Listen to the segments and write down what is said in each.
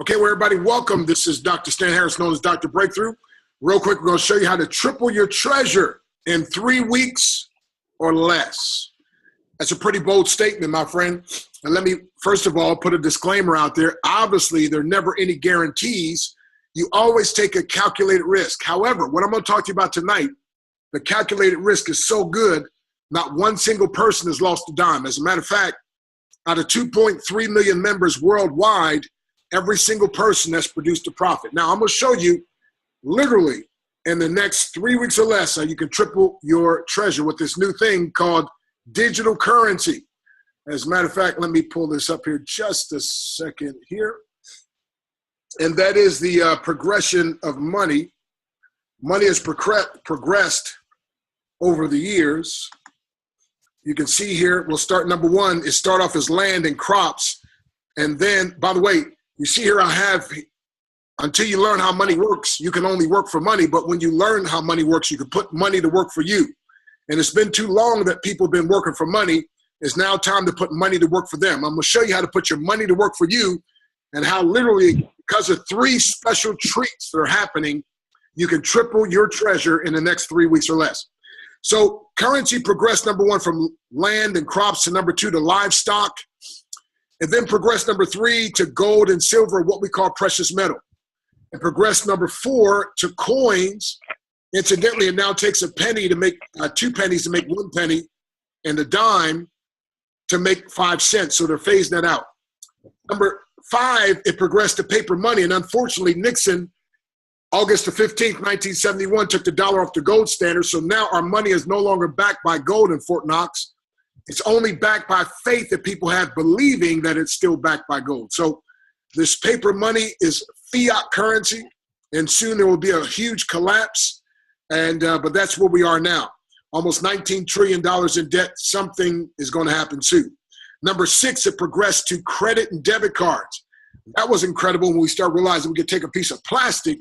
Okay, well, everybody, welcome. This is Dr. Stan Harris, known as Dr. Breakthrough. Real quick, we're going to show you how to triple your treasure in 3 weeks or less. That's a pretty bold statement, my friend. And let me, first of all, put a disclaimer out there. Obviously, there are never any guarantees. You always take a calculated risk. However, what I'm going to talk to you about tonight, the calculated risk is so good, not one single person has lost a dime. As a matter of fact, out of 2.3 million members worldwide, every single person has produced a profit. Now, I'm going to show you literally in the next 3 weeks or less how you can triple your treasure with this new thing called digital currency. As a matter of fact, let me pull this up here just a second here. And that is the progression of money. Money has progressed over the years. You can see here, we'll start number one, is start off as land and crops. And then, by the way, you see here I have, until you learn how money works, you can only work for money. But when you learn how money works, you can put money to work for you. And it's been too long that people have been working for money. It's now time to put money to work for them. I'm going to show you how to put your money to work for you and how literally, because of 3 special treats that are happening, you can triple your treasure in the next 3 weeks or less. So currency progressed, number one, from land and crops to number 2 to livestock. And then progressed number 3 to gold and silver, what we call precious metal. And progressed number 4 to coins. Incidentally, it now takes a penny to make 2 pennies to make 1 penny, and a dime to make 5 cents. So they're phasing that out. Number 5, it progressed to paper money. And unfortunately, Nixon, August the 15th, 1971, took the dollar off the gold standard. So now our money is no longer backed by gold in Fort Knox. It's only backed by faith that people have, believing that it's still backed by gold. So this paper money is fiat currency, and soon there will be a huge collapse. And but that's where we are now. Almost $19 trillion in debt. Something is going to happen soon. Number 6, it progressed to credit and debit cards. That was incredible when we started realizing we could take a piece of plastic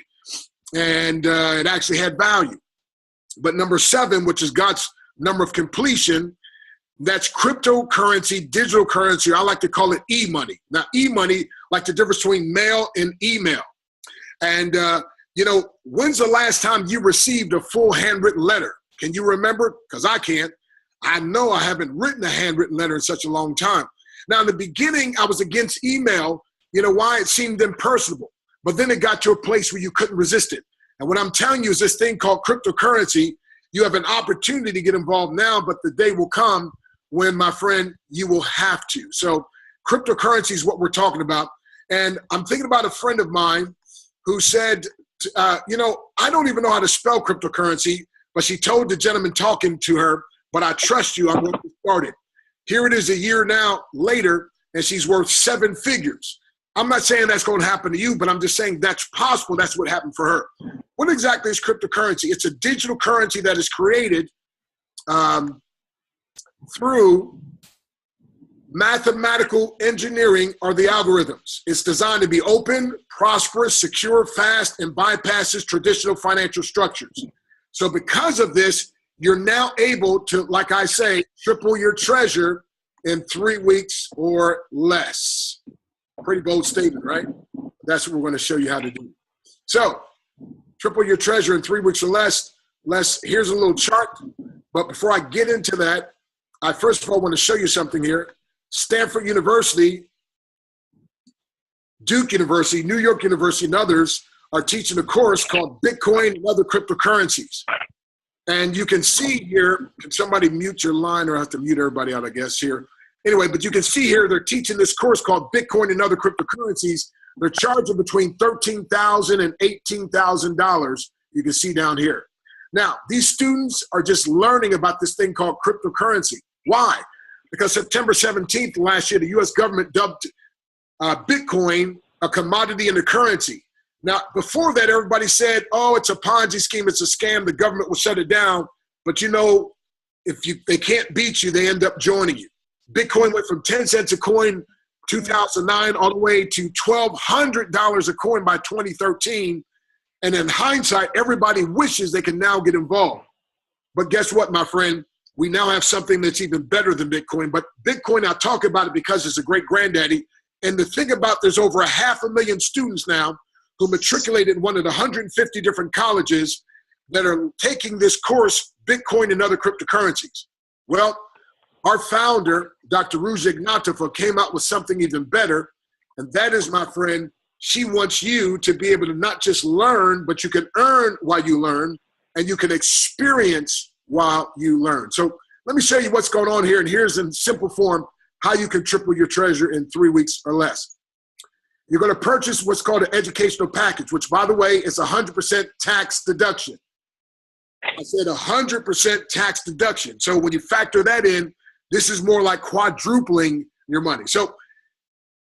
and it actually had value. But number 7, which is God's number of completion, that's cryptocurrency, digital currency. I like to call it e-money. Now, e-money, like the difference between mail and email. And, when's the last time you received a full handwritten letter? Can you remember? Because I can't. I know I haven't written a handwritten letter in such a long time. Now, in the beginning, I was against email. You know why? It seemed impersonal. But then it got to a place where you couldn't resist it. And what I'm telling you is this thing called cryptocurrency. You have an opportunity to get involved now, but the day will come when, my friend, you will have to. So cryptocurrency is what we're talking about. And I'm thinking about a friend of mine who said, I don't even know how to spell cryptocurrency, but she told the gentleman talking to her, but I trust you, I'm going to get started. Here it is a year now later, and she's worth 7 figures. I'm not saying that's going to happen to you, but I'm just saying that's possible. That's what happened for her. What exactly is cryptocurrency? It's a digital currency that is created through mathematical engineering or the algorithms. It's designed to be open, prosperous, secure, fast, and bypasses traditional financial structures. So because of this, you're now able to, like I say, triple your treasure in 3 weeks or less. Pretty bold statement, right? That's what we're going to show you how to do. So triple your treasure in 3 weeks or less. Here's a little chart. But before I get into that, I first of all want to show you something here. Stanford University, Duke University, New York University, and others are teaching a course called Bitcoin and Other Cryptocurrencies. And you can see here, can somebody mute your line, or I have to mute everybody out, I guess, here. Anyway, but you can see here they're teaching this course called Bitcoin and Other Cryptocurrencies. They're charging between $13,000 and $18,000. You can see down here. Now, these students are just learning about this thing called cryptocurrency. Why? Because September 17th last year, the U.S. government dubbed Bitcoin a commodity and a currency. Now, before that, everybody said, oh, it's a Ponzi scheme, it's a scam, the government will shut it down. But if they can't beat you, they end up joining you. Bitcoin went from 10 cents a coin 2009 all the way to $1,200 a coin by 2013. And in hindsight, everybody wishes they can now get involved. But guess what, my friend? We now have something that's even better than Bitcoin. But Bitcoin, I talk about it because it's a great granddaddy. And the thing about, there's over 500,000 students now who matriculated in one of the 150 different colleges that are taking this course, Bitcoin and other cryptocurrencies. Well, our founder, Dr. Ruzich came out with something even better. And that is, my friend, she wants you to be able to not just learn, but you can earn while you learn, and you can experience while you learn. So let me show you what's going on here. And here's in simple form how you can triple your treasure in 3 weeks or less. You're going to purchase what's called an educational package, which, by the way, is 100% tax deduction. I said 100% tax deduction. So when you factor that in, this is more like quadrupling your money. So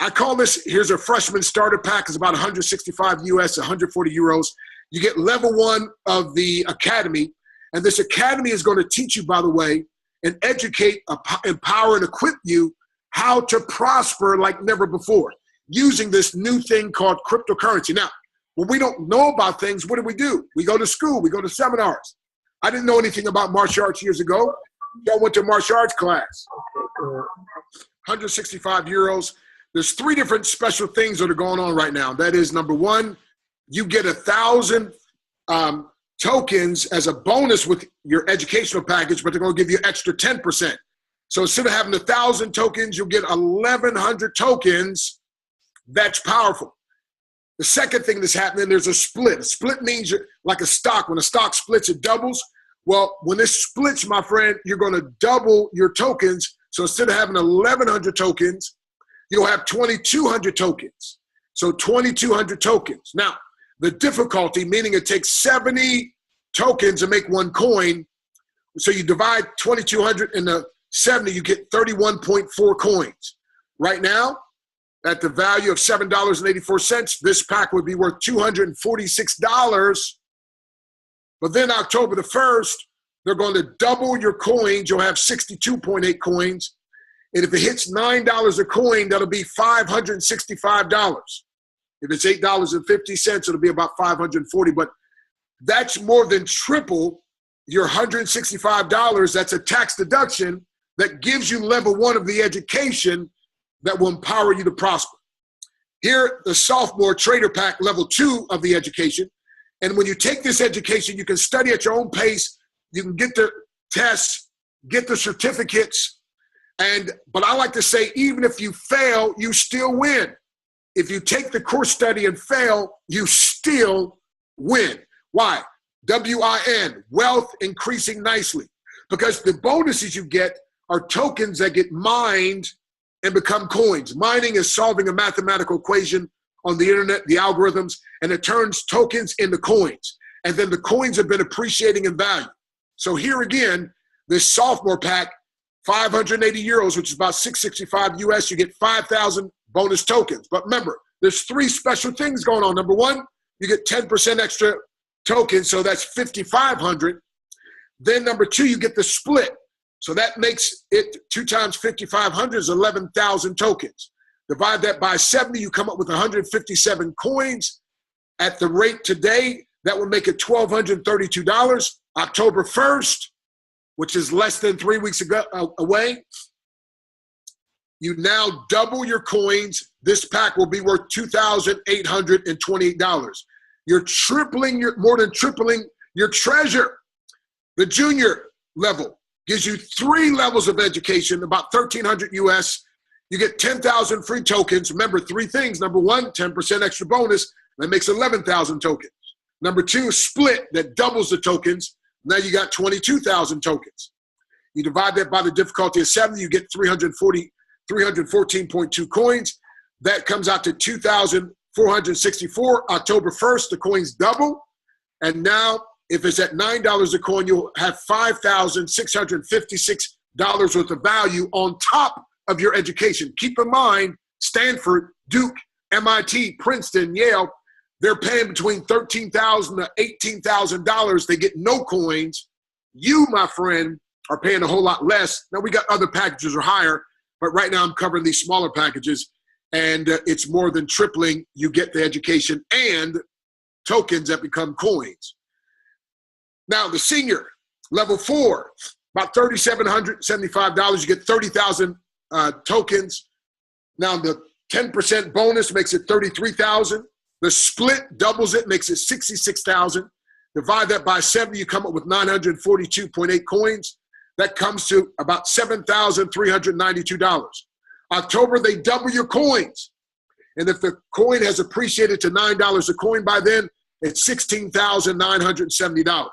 I call this, here's a freshman starter pack. It's about 165 US, 140 euros. You get level 1 of the academy. And this academy is going to teach you, by the way, and educate, empower, and equip you how to prosper like never before using this new thing called cryptocurrency. Now, when we don't know about things, what do? We go to school. We go to seminars. I didn't know anything about martial arts years ago. I went to martial arts class. 165 euros. There's 3 different special things that are going on right now. That is, number 1, you get 1,000 tokens as a bonus with your educational package, but they're going to give you extra 10%. So instead of having 1,000 tokens, you'll get 1,100 tokens. That's powerful. The second thing that's happening, there's a split. A split means you're like a stock. When a stock splits, it doubles. Well, when this splits, my friend, you're going to double your tokens. So instead of having 1,100 tokens, you'll have 2,200 tokens. So 2,200 tokens. Now, the difficulty, meaning it takes 70 tokens to make 1 coin. So you divide 2,200 into 70, you get 31.4 coins. Right now, at the value of $7.84, this pack would be worth $246. But then October the 1st, they're going to double your coins. You'll have 62.8 coins. And if it hits $9 a coin, that'll be $565. If it's $8.50, it'll be about $540. But that's more than triple your $165. That's a tax deduction that gives you level 1 of the education that will empower you to prosper. Here, the sophomore trader pack, level 2 of the education. And when you take this education, you can study at your own pace. You can get the tests, get the certificates. But I like to say, even if you fail, you still win. If you take the course study and fail, you still win. Why? WIN, wealth increasing nicely. Because the bonuses you get are tokens that get mined and become coins. Mining is solving a mathematical equation on the internet, the algorithms, and it turns tokens into coins. And then the coins have been appreciating in value. So here again, this sophomore pack, 580 euros, which is about 665 US, you get 5,000 bonus tokens. But remember, there's 3 special things going on. Number 1, you get 10% extra tokens, so that's 5,500. Then number 2, you get the split. So that makes it 2 times 5,500 is 11,000 tokens. Divide that by 70, you come up with 157 coins. At the rate today, that would make it $1,232. October 1st, which is less than 3 weeks away, you now double your coins. This pack will be worth $2,828. You're more than tripling your treasure. The junior level gives you 3 levels of education, about 1,300 US. You get 10,000 free tokens. Remember 3 things. Number 1, 10% extra bonus. That makes 11,000 tokens. Number 2, split that doubles the tokens. Now you got 22,000 tokens. You divide that by the difficulty of 70, you get 314.2 coins. That comes out to 2,464. October 1st, the coins double. And now, if it's at $9 a coin, you'll have $5,656 worth of value on top of your education. Keep in mind, Stanford, Duke, MIT, Princeton, Yale, they're paying between $13,000 to $18,000. They get no coins. You, my friend, are paying a whole lot less. Now, we got other packages that are higher, but right now I'm covering these smaller packages, and it's more than tripling. You get the education and tokens that become coins. Now, the senior, level 4, about $3,775. You get 30,000 tokens. Now, the 10% bonus makes it 33,000. The split doubles it, makes it 66,000. Divide that by 70, you come up with 942.8 coins. That comes to about $7,392. October, they double your coins. And if the coin has appreciated to $9 a coin by then, it's $16,970.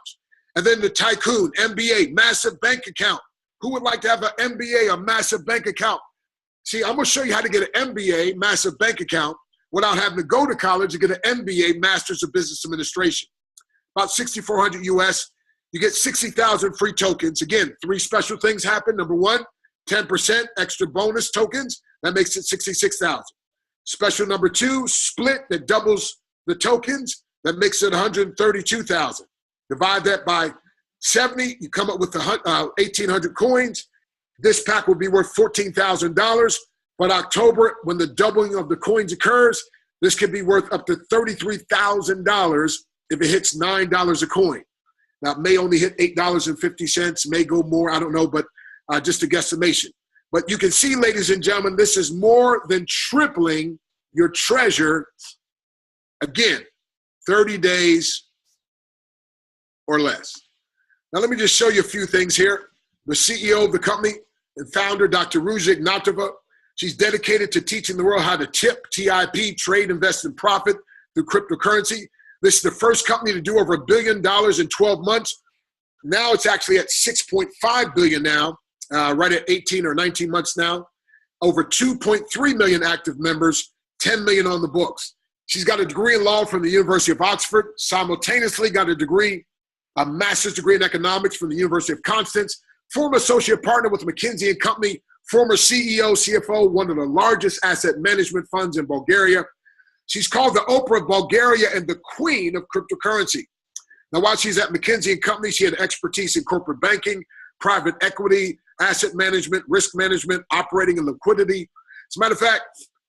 And then the Tycoon, MBA, massive bank account. Who would like to have an MBA, a massive bank account? See, I'm going to show you how to get an MBA, massive bank account, without having to go to college to get an MBA, Masters of Business Administration. About 6,400 US. You get 60,000 free tokens. Again, 3 special things happen. Number 1, 10% extra bonus tokens. That makes it 66,000. Special number 2, split that doubles the tokens. That makes it 132,000. Divide that by 70, you come up with 1,800 coins. This pack will be worth $14,000. But October, when the doubling of the coins occurs, this could be worth up to $33,000 if it hits $9 a coin. Now, it may only hit $8.50, may go more, I don't know, but just a guesstimation. But you can see, ladies and gentlemen, this is more than tripling your treasure. Again, 30 days or less. Now, let me just show you a few things here. The CEO of the company and founder, Dr. Ruzich, she's dedicated to teaching the world how to TIP, trade, invest, and profit through cryptocurrency. This is the first company to do over $1 billion in 12 months. Now it's actually at $6.5 billion now, right at 18 or 19 months now. Over 2.3 million active members, 10 million on the books. She's got a degree in law from the University of Oxford, simultaneously got a master's degree in economics from the University of Constance, former associate partner with McKinsey & Company, former CEO, CFO, one of the largest asset management funds in Bulgaria. She's called the Oprah of Bulgaria and the queen of cryptocurrency. Now, while she's at McKinsey & Company, she had expertise in corporate banking, private equity, asset management, risk management, operating and liquidity. As a matter of fact,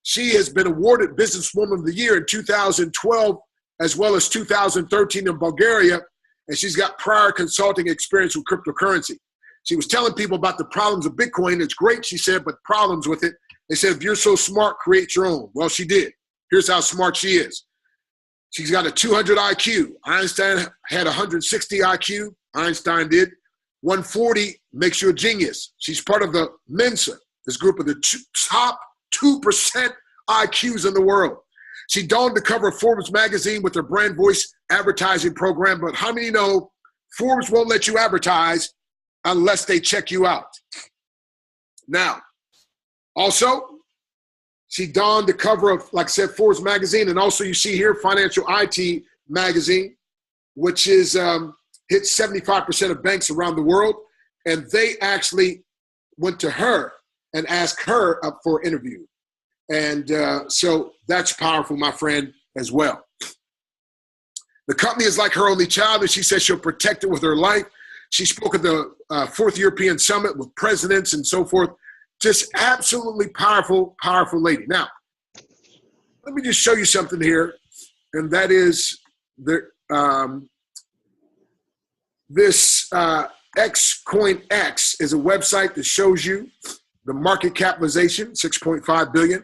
she has been awarded Businesswoman of the Year in 2012 as well as 2013 in Bulgaria, and she's got prior consulting experience with cryptocurrency. She was telling people about the problems of Bitcoin. It's great, she said, but problems with it. They said, if you're so smart, create your own. Well, she did. Here's how smart she is. She's got a 200 IQ. Einstein had 160 IQ. Einstein did. 140 makes you a genius. She's part of the Mensa, this group of the top 2% IQs in the world. She donned the cover of Forbes magazine with her brand voice advertising program, but how many know Forbes won't let you advertise unless they check you out? Now, also, she donned the cover of, like I said, Forbes magazine, and also you see here Financial IT magazine, which is hit 75% of banks around the world, and they actually went to her and asked her up for an interview. And so that's powerful, my friend, as well. The company is like her only child, and she says she'll protect it with her life. She spoke at the 4th European Summit with presidents and so forth. Just absolutely powerful, powerful lady. Now, let me just show you something here, and that is this Xcoin X is a website that shows you the market capitalization, $6.5 billion.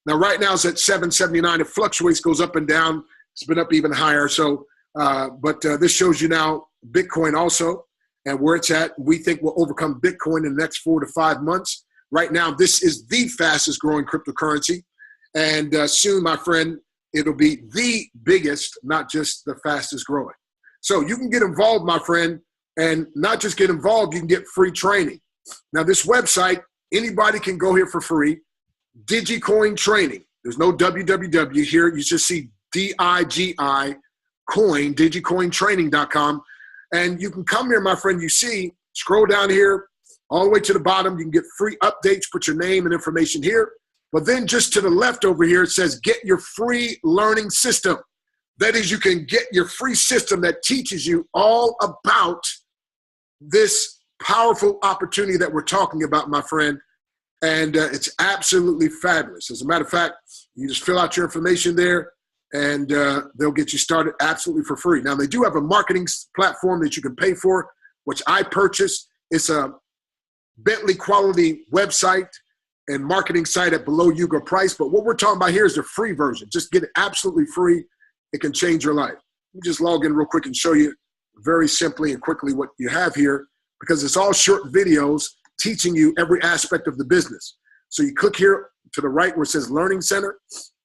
Now, right now it's at 779. It fluctuates, goes up and down. It's been up even higher. So, but this shows you now Bitcoin also and where it's at. We think we'll overcome Bitcoin in the next 4 to 5 months. Right now, this is the fastest growing cryptocurrency. And soon, my friend, it'll be the biggest, not just the fastest growing. So you can get involved, my friend, and not just get involved, you can get free training. Now, this website, anybody can go here for free. Digicoin Training. There's no www here. You just see DIGI coin, digicointraining.com. And you can come here, my friend. You see, scroll down here all the way to the bottom. You can get free updates, put your name and information here. But then just to the left over here, it says get your free learning system. That is, you can get your free system that teaches you all about this powerful opportunity that we're talking about, my friend. And it's absolutely fabulous. As a matter of fact, you just fill out your information there, and they'll get you started absolutely for free. Now, they do have a marketing platform that you can pay for, which I purchased. It's a Bentley quality website. and marketing site at below Yuga price. But what we're talking about here is the free version. Just get it absolutely free. It can change your life. Let me just log in real quick and show you very simply and quickly what you have here, because it's all short videos teaching you every aspect of the business. So you click here to the right where it says Learning Center,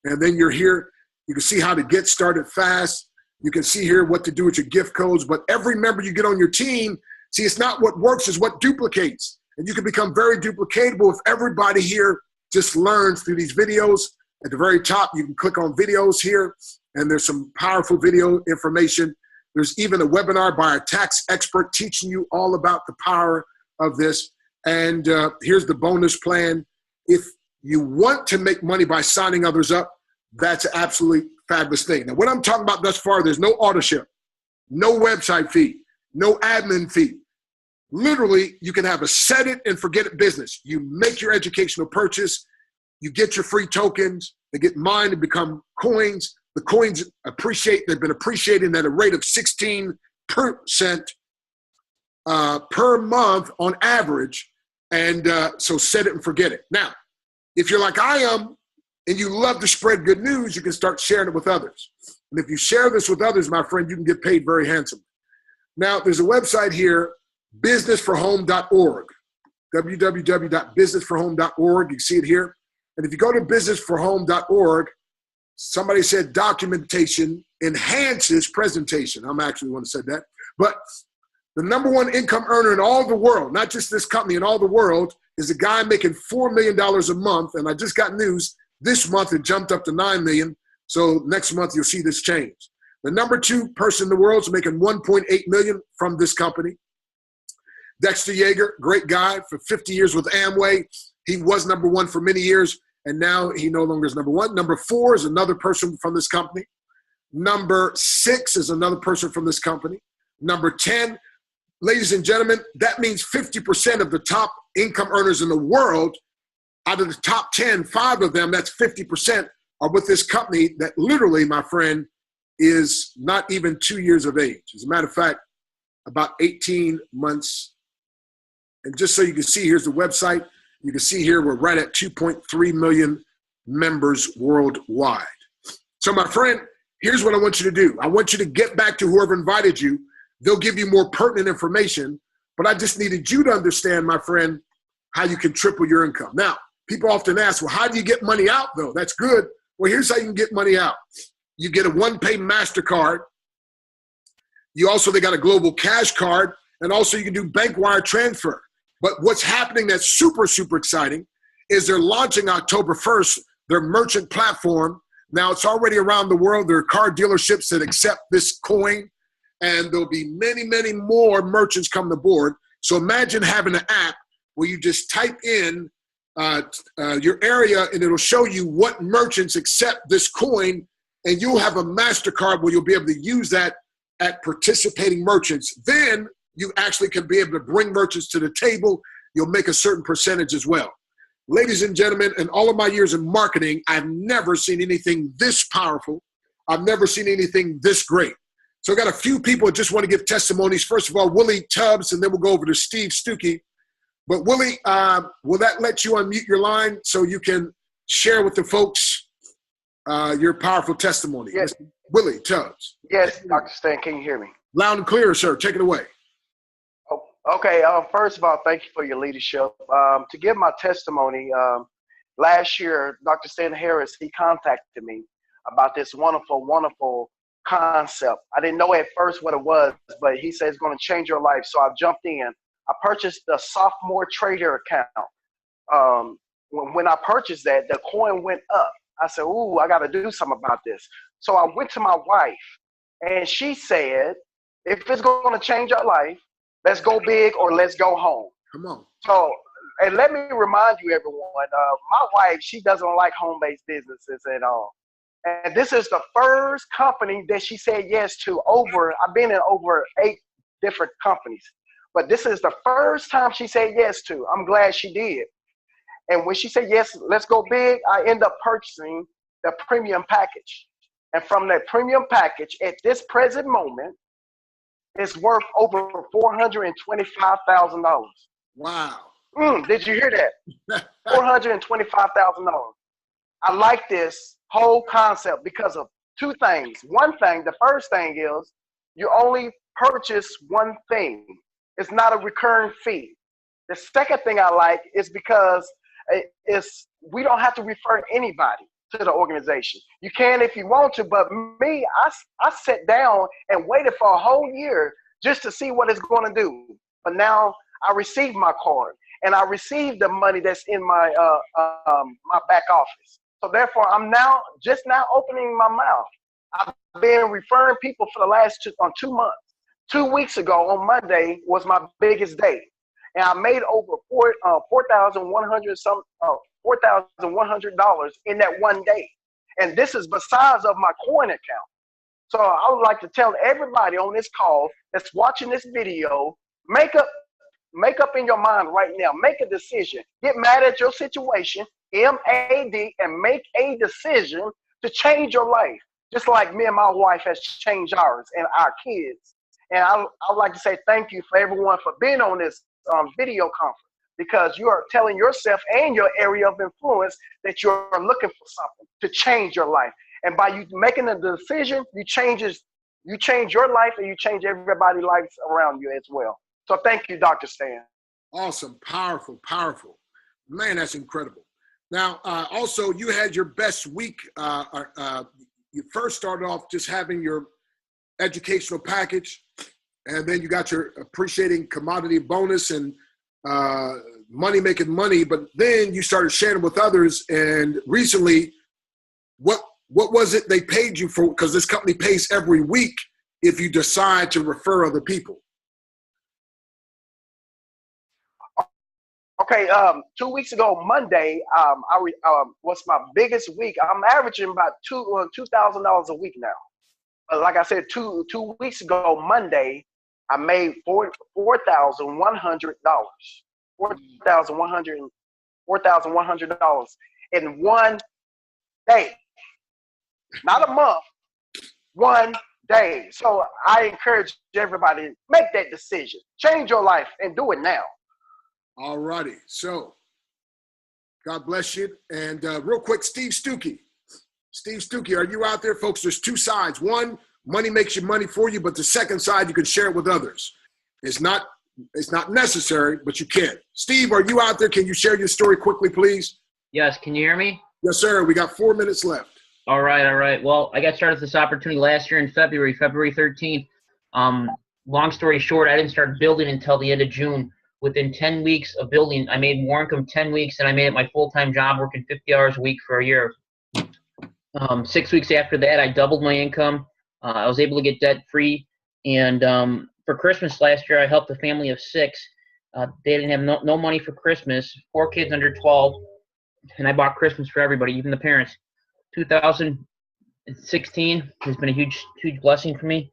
and then you're here. You can see how to get started fast. You can see here what to do with your gift codes. But every member you get on your team, see, it's not what works, it's what duplicates. And you can become very duplicatable if everybody here just learns through these videos. At the very top, you can click on videos here, and there's some powerful video information. There's even a webinar by a tax expert teaching you all about the power of this. And here's the bonus plan. If you want to make money by signing others up, that's an absolutely fabulous thing. Now, what I'm talking about thus far, there's no auto ship, no website fee, no admin fee. Literally, you can have a set it and forget it business. You make your educational purchase, you get your free tokens, they get mined and become coins. The coins appreciate, they've been appreciating at a rate of 16% per month on average. And so set it and forget it. Now, if you're like I am and you love to spread good news, you can start sharing it with others. And if you share this with others, my friend, you can get paid very handsomely. Now, there's a website here, businessforhome.org, www.businessforhome.org. You can see it here. And if you go to businessforhome.org, somebody said documentation enhances presentation. I'm actually the one who said that. But the #1 income earner in all the world, not just this company, in all the world, is a guy making $4 million a month. And I just got news. This month it jumped up to $9 million. So next month you'll see this change. The #2 person in the world is making $1.8 million from this company. Dexter Yeager, great guy for 50 years with Amway. He was #1 for many years, and now he no longer is #1. #4 is another person from this company. #6 is another person from this company. #10, ladies and gentlemen, that means 50% of the top income earners in the world, out of the top 10, 5 of them, that's 50%, are with this company that literally, my friend, is not even 2 years of age. As a matter of fact, about 18 months. And just so you can see, here's the website. You can see here we're right at 2.3 million members worldwide. So my friend, here's what I want you to do. I want you to get back to whoever invited you. They'll give you more pertinent information, but I just needed you to understand, my friend, how you can triple your income. Now, people often ask, well, how do you get money out though? That's good. Well, here's how you can get money out. You get a one-pay MasterCard. They got a global cash card, and also you can do bank wire transfer. But what's happening that's super, super exciting is they're launching October 1st, their merchant platform. Now it's already around the world. There are car dealerships that accept this coin, and there'll be many, many more merchants coming aboard. So imagine having an app where you just type in your area, and it'll show you what merchants accept this coin, and you'll have a MasterCard where you'll be able to use that at participating merchants. Then you actually can be able to bring merchants to the table. You'll make a certain percentage as well. Ladies and gentlemen, in all of my years in marketing, I've never seen anything this powerful. I've never seen anything this great. So I got a few people that just want to give testimonies. First of all, Willie Tubbs, and then we'll go over to Steve Stuckey. But Willie, will that let you unmute your line so you can share with the folks your powerful testimony? Yes. Willie Tubbs. Yes, Dr. Stan, can you hear me? Loud and clear, sir. Take it away. Oh, okay. First of all, thank you for your leadership. To give my testimony, last year, Dr. Stan Harris, he contacted me about this wonderful, wonderful concept. I didn't know at first what it was, but he said it's going to change your life. So I jumped in. I purchased the sophomore trader account. When I purchased that, the coin went up. I said, ooh, I got to do something about this. So I went to my wife, and she said, if it's going to change our life, let's go big or let's go home. Come on. So, and let me remind you, everyone, my wife, she doesn't like home-based businesses at all. And this is the first company that she said yes to I've been in over 8 different companies. But this is the first time she said yes to. I'm glad she did. And when she said, yes, let's go big, I end up purchasing the premium package. And from that premium package, at this present moment, it's worth over $425,000. Wow. Did you hear that? $425,000. I like this whole concept because of two things. One thing, the first thing is you only purchase one thing. It's not a recurring fee. The second thing I like is because we don't have to refer anybody to the organization. You can if you want to, but me, I sat down and waited for a whole year just to see what it's going to do. But now I received my card and I received the money that's in my my back office. So therefore, I'm just now opening my mouth. I've been referring people for the last 2 months. 2 weeks ago on Monday was my biggest day, and I made over $4,100 in that one day. And this is besides of my coin account. So I would like to tell everybody on this call that's watching this video, make up in your mind right now. Make a decision. Get mad at your situation, MAD, and make a decision to change your life. Just like me and my wife has changed ours and our kids. And I would like to say thank you for everyone for being on this video conference, because you are telling yourself and your area of influence that you're looking for something to change your life. And by you making a decision, you change your life and you change everybody's lives around you as well. So thank you, Dr. Stan. Awesome. Powerful, powerful. Man, that's incredible. Now, also, you had your best week. You first started off just having your educational package, and then you got your appreciating commodity bonus and money making money, but then you started sharing with others. And recently, what was it they paid you for? Because this company pays every week if you decide to refer other people. Okay, 2 weeks ago, Monday, what's my biggest week? I'm averaging about $2,000 a week now. But like I said, two weeks ago, Monday, I made $4,100. $4,100 in one day, not a month, one day. So I encourage everybody, make that decision, change your life, and do it now. All righty. So God bless you. And real quick, Steve Stuckey. Steve Stuckey, are you out there, folks? There's two sides. One, money makes you money for you, but the second side, you can share it with others. It's not necessary, but you can. Steve, are you out there? Can you share your story quickly, please? Yes. Can you hear me? Yes, sir. We got 4 minutes left. All right. Well, I got started with this opportunity last year in February 13th. Long story short, I didn't start building until the end of June. Within 10 weeks of building, I made more income 10 weeks, and I made it my full-time job, working 50 hours a week for a year. 6 weeks after that, I doubled my income. I was able to get debt-free. And for Christmas last year, I helped a family of 6. They didn't have no money for Christmas, 4 kids under 12, and I bought Christmas for everybody, even the parents. 2016 has been a huge blessing for me.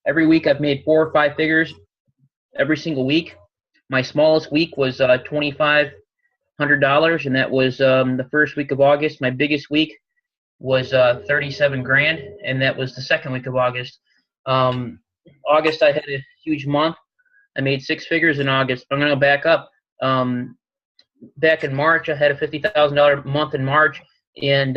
Every week, I've made 4 or 5 figures every single week. My smallest week was $2,500, and that was the first week of August. My biggest week was $37,000, and that was the second week of August. August, I had a huge month. I made 6 figures in August. I'm going to back up. Back in March, I had a $50,000 month in March, and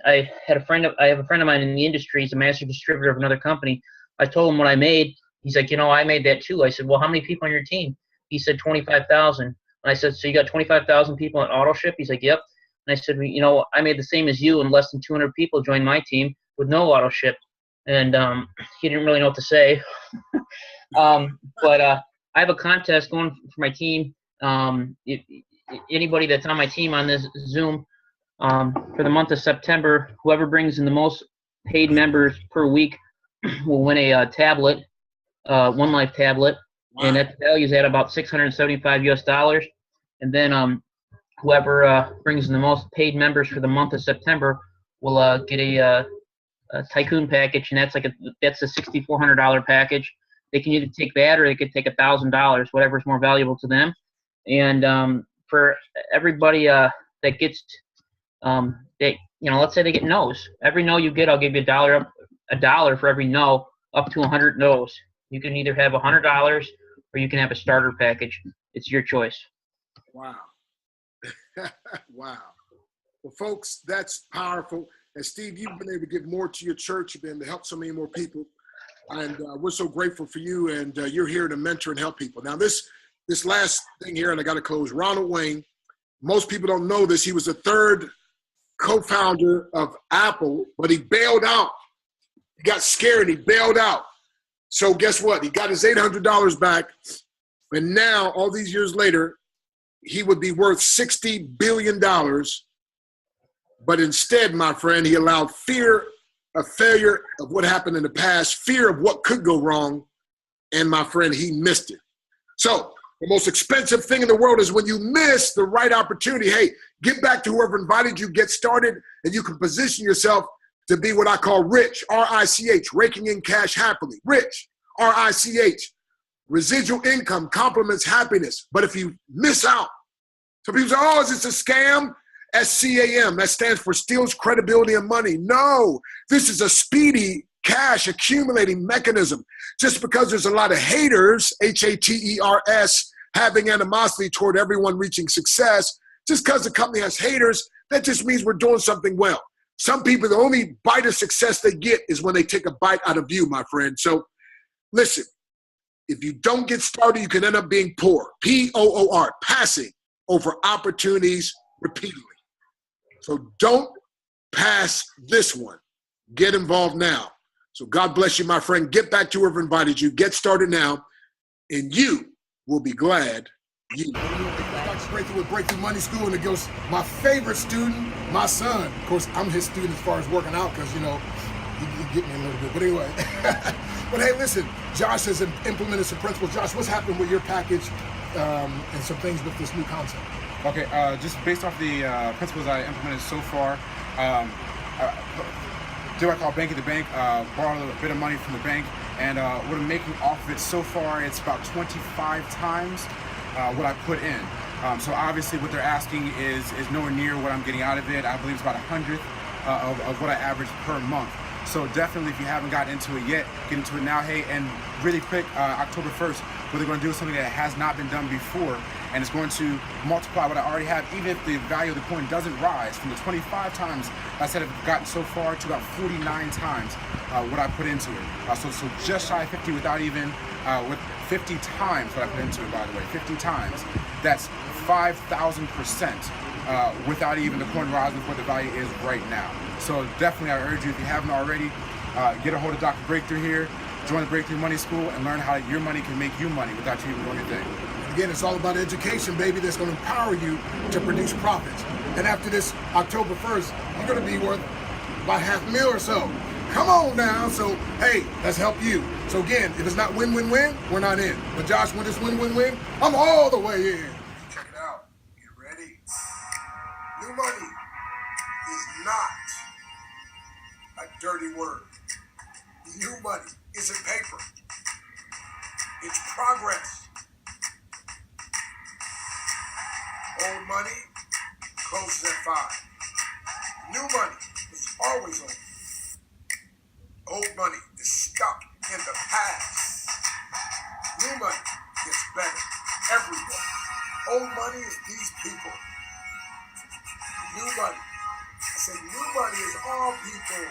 I have a friend of mine in the industry. He's a master distributor of another company. I told him what I made. He's like, I made that too. I said, well, how many people on your team? He said 25,000. And I said, so you got 25,000 people on auto ship? He's like, yep. And I said, I made the same as you, and less than 200 people joined my team with no auto ship. And he didn't really know what to say. But I have a contest going for my team. Anybody that's on my team on this Zoom for the month of September, whoever brings in the most paid members per week will win a tablet, One Life tablet. Wow. And that value is at about $675 US. And then whoever brings in the most paid members for the month of September will get a tycoon package, and that's a $6,400 package. They can either take that or they could take $1,000, whatever's more valuable to them. And for everybody that gets let's say they get no's. Every no you get, I'll give you $1 for every no, up to 100 no's. You can either have $100 or you can have a starter package. It's your choice. Wow. Wow. Well, folks, that's powerful. And Steve, you've been able to give more to your church. You've been able to help so many more people. And we're so grateful for you. And you're here to mentor and help people. Now, this last thing here, and I got to close, Ronald Wayne, most people don't know this. He was the third co-founder of Apple, but he bailed out. He got scared. He bailed out. So guess what? He got his $800 back. And now, all these years later, he would be worth $60 billion. But instead, my friend, he allowed fear of failure of what happened in the past, fear of what could go wrong, and my friend, he missed it. So the most expensive thing in the world is when you miss the right opportunity. Hey, get back to whoever invited you, get started, and you can position yourself to be what I call rich, R-I-C-H, raking in cash happily. Rich, R-I-C-H. Residual income complements happiness. But if you miss out, so people say, oh, is this a scam? SCAM, that stands for steals credibility and money. No, this is a speedy cash accumulating mechanism. Just because there's a lot of haters, Haters, having animosity toward everyone reaching success, just because the company has haters, that just means we're doing something well. Some people, the only bite of success they get is when they take a bite out of you, my friend. So listen, if you don't get started, you can end up being poor. P-O-O-R, passing over opportunities repeatedly. So don't pass this one. Get involved now. So God bless you, my friend. Get back to whoever invited you. Get started now, and you will be glad you. Dr. Breakthrough with Breakthrough Money School, and it goes my favorite student, my son. Of course, I'm his student as far as working out because, you know, he get me a little bit. But anyway, but hey, listen, Josh has implemented some principles. Josh, what's happened with your package and some things with this new concept? Okay, just based off the principles I implemented so far, do what I call banking the bank, borrow a bit of money from the bank, and what I'm making off of it so far, it's about 25 times what I put in. So obviously what they're asking is nowhere near what I'm getting out of it. I believe it's about 100th of what I average per month. So definitely, if you haven't gotten into it yet, get into it now. Hey, and really quick, October 1st, what they're going to do is something that has not been done before, and it's going to multiply what I already have, even if the value of the coin doesn't rise from the 25 times I said I've gotten so far to about 49 times what I put into it. So just shy of 50 without even, with 50 times what I put into it, by the way, 50 times. That's 5,000% without even the coin rising what the value is right now. So definitely I urge you, if you haven't already, get a hold of Dr. Breakthrough here, join the Breakthrough Money School, and learn how your money can make you money without you even doing a thing. Again, it's all about education, baby, that's going to empower you to produce profits. And after this October 1st, you're going to be worth about $500,000 or so. Come on now. So, hey, let's help you. So again, if it's not win-win-win, we're not in. But Josh, when it's win-win-win, I'm all the way in. Check it out. Get ready. New money is not a dirty word. New money isn't paper. It's progress. Old money closes at 5. New money is always on. Old money is stuck in the past. New money gets better every day. Old money is these people. New money. I said new money is all people